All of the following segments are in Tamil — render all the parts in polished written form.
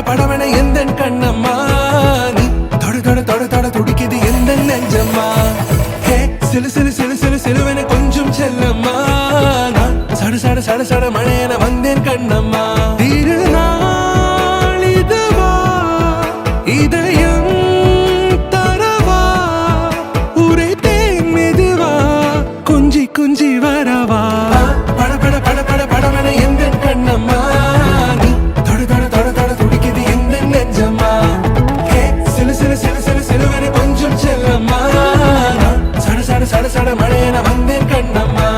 படவன எந்த கண்ணம்மா நீ தொட தொட தொட தொட துடிக்குது எந்த நெஞ்சம்மா ஹே சிலு சிலு சிலு சிலு சிலுவன கொஞ்சம் செல்லம்மா நான் சட சட சட சட மழையன வந்தேன் கண்ணம்மா திருநாள் இதுவா இதயம் தரவா உரைத்தேன் மெதுவா குஞ்சி குஞ்சி வரவா பட பட பட பட படவன எந்த கண்ணம்மா நீ தொட தொட தொட தொட துடிக்குது எந்த நெஞ்சம்மா ஹே சிலு சிலு சிலு சிலு சிலுவன கொஞ்சம் செல்லம்மா நான் சட சட சட சட மழையன வந்தேன் கண்ணம்மா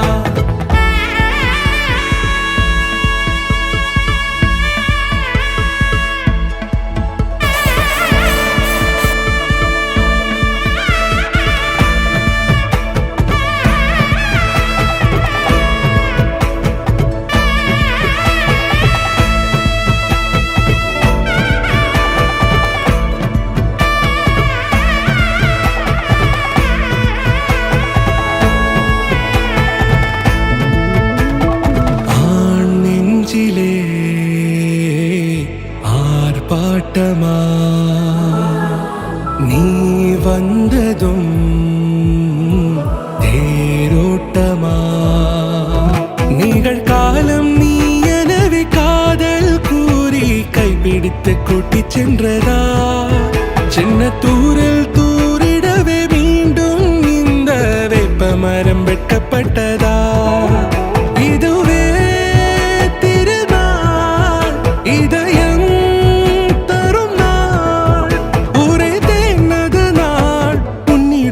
ஆர்ப்பாட்டமா நீ வந்ததும் தேரோட்டமா நிகழ்காலம் நீ எனவே காதல் கூறி கைப்பிடித்து கூட்டிச் சென்றதா சின்ன தூரில் தூரிடவே மீண்டும் இந்த வேப்ப மரம் வெட்கப்பட்டதா இதுவே திருநாள் இதயம் தரும் நாள் உரை தேனது நாள் உன்னிடம்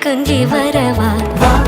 கொஞ்சி வரவா வா